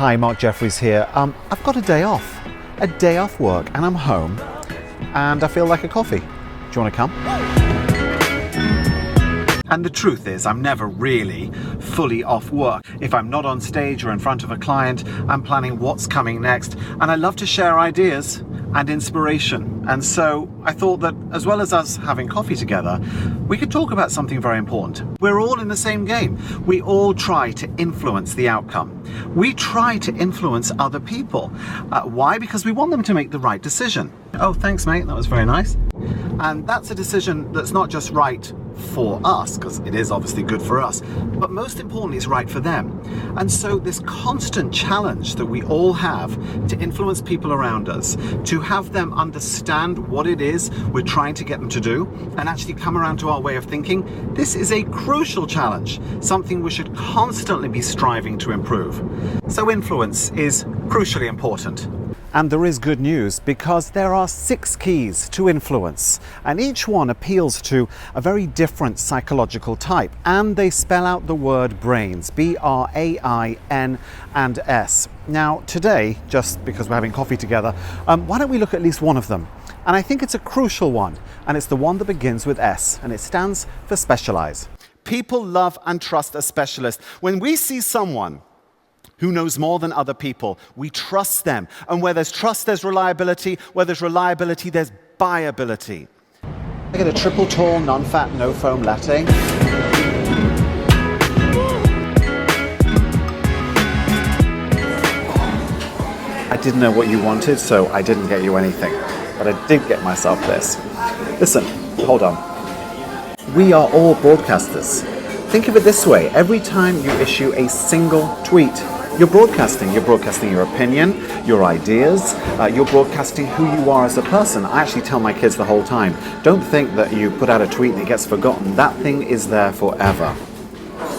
Hi, Mark Jeffries here. I've got a day off work, and I'm home, and I feel like a coffee. Do you want to come? And the truth is, I'm never really fully off work. If I'm not on stage or in front of a client, I'm planning what's coming next, and I love to share ideas and inspiration. And so I thought that as well as us having coffee together, we could talk about something very important. We're all in the same game. We all try to influence the outcome. We try to influence other people. Why? Because we want them to make the right decision. Oh, thanks, mate. That was very nice. And that's a decision that's not just right for us, because it is obviously good for us, but most importantly, it's right for them. And so this constant challenge that we all have to influence people around us, to have them understand what it is we're trying to get them to do, and actually come around to our way of thinking, this is a crucial challenge, something we should constantly be striving to improve. So influence is crucially important. And there is good news, because there are 6 keys to influence, and each one appeals to a very different psychological type, and they spell out the word brains, B-R-A-I-N and S. Now today, just because we're having coffee together, why don't we look at least one of them? And I think it's a crucial one, and it's the one that begins with S, and it stands for specialize. People love and trust a specialist. When we see someone who knows more than other people, we trust them. And where there's trust, there's reliability. Where there's reliability, there's buyability. I get a triple tall, non-fat, no-foam latte. I didn't know what you wanted, so I didn't get you anything. But I did get myself this. Listen, hold on. We are all broadcasters. Think of it this way. Every time you issue a single tweet, you're broadcasting. You're broadcasting your opinion, your ideas, you're broadcasting who you are as a person. I actually tell my kids the whole time, don't think that you put out a tweet and it gets forgotten. That thing is there forever.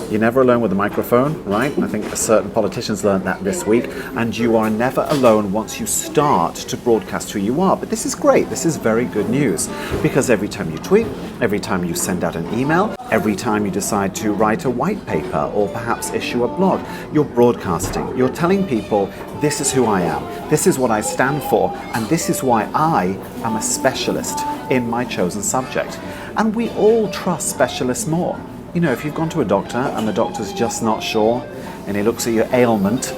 You're never alone with a microphone, right? I think certain politicians learned that this week. And you are never alone once you start to broadcast who you are. But this is great. This is very good news. Because every time you tweet, every time you send out an email, every time you decide to write a white paper or perhaps issue a blog, you're broadcasting. You're telling people, this is who I am. This is what I stand for. And this is why I am a specialist in my chosen subject. And we all trust specialists more. You know, if you've gone to a doctor and the doctor's just not sure, and he looks at your ailment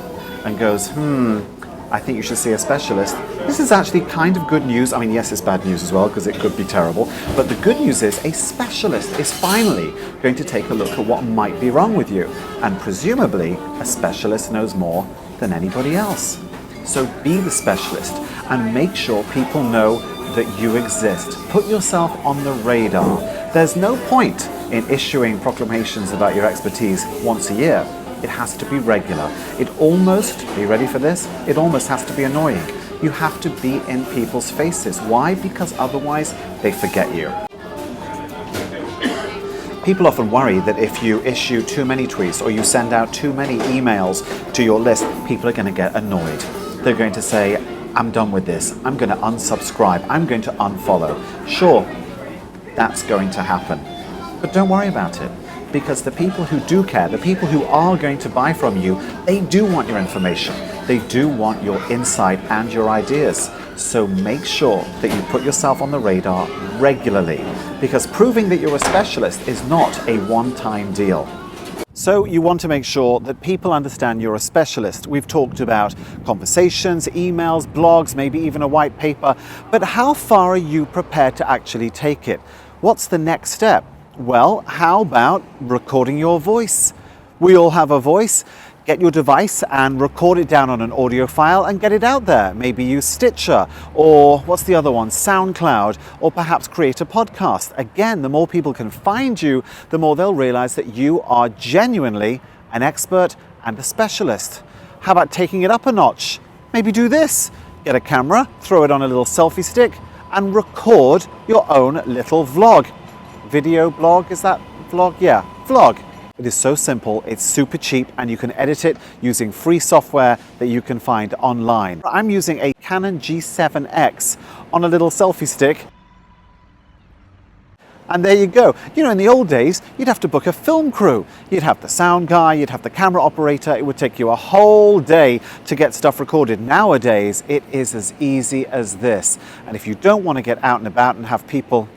and goes, I think you should see a specialist. This is actually kind of good news. I mean, yes, it's bad news as well, because it could be terrible. But the good news is a specialist is finally going to take a look at what might be wrong with you. And presumably, a specialist knows more than anybody else. So be the specialist and make sure people know that you exist. Put yourself on the radar. There's no point in issuing proclamations about your expertise once a year. It has to be regular. It almost, are you ready for this? It almost has to be annoying. You have to be in people's faces. Why? Because otherwise they forget you. People often worry that if you issue too many tweets or you send out too many emails to your list, people are going to get annoyed. They're going to say, I'm done with this. I'm going to unsubscribe. I'm going to unfollow. Sure, that's going to happen. But don't worry about it, because the people who do care, the people who are going to buy from you, they do want your information. They do want your insight and your ideas. So make sure that you put yourself on the radar regularly, because proving that you're a specialist is not a one-time deal. So you want to make sure that people understand you're a specialist. We've talked about conversations, emails, blogs, maybe even a white paper, but how far are you prepared to actually take it? What's the next step? Well, how about recording your voice? We all have a voice. Get your device and record it down on an audio file and get it out there. Maybe use Stitcher, or what's the other one? SoundCloud, or perhaps create a podcast. Again, the more people can find you, the more they'll realize that you are genuinely an expert and a specialist. How about taking it up a notch? Maybe do this. Get a camera, throw it on a little selfie stick, and record your own little vlog. Video blog, is that vlog? Yeah, vlog. It is so simple, it's super cheap, and you can edit it using free software that you can find online. I'm using a Canon G7X on a little selfie stick, And there you go. You know, in the old days, you'd have to book a film crew. You'd have the sound guy, you'd have the camera operator. It would take you a whole day to get stuff recorded. Nowadays, it is as easy as this. And if you don't want to get out and about and have people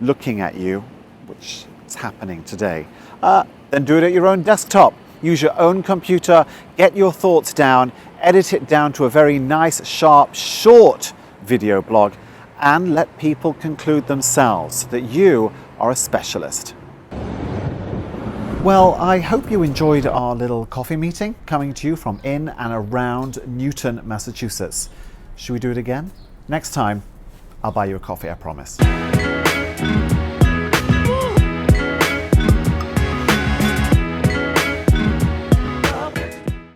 looking at you, which is happening today, then do it at your own desktop. Use your own computer, get your thoughts down, edit it down to a very nice, sharp, short video blog, and let people conclude themselves that you are a specialist. Well, I hope you enjoyed our little coffee meeting coming to you from in and around Newton, Massachusetts. Should we do it again? Next time, I'll buy you a coffee, I promise.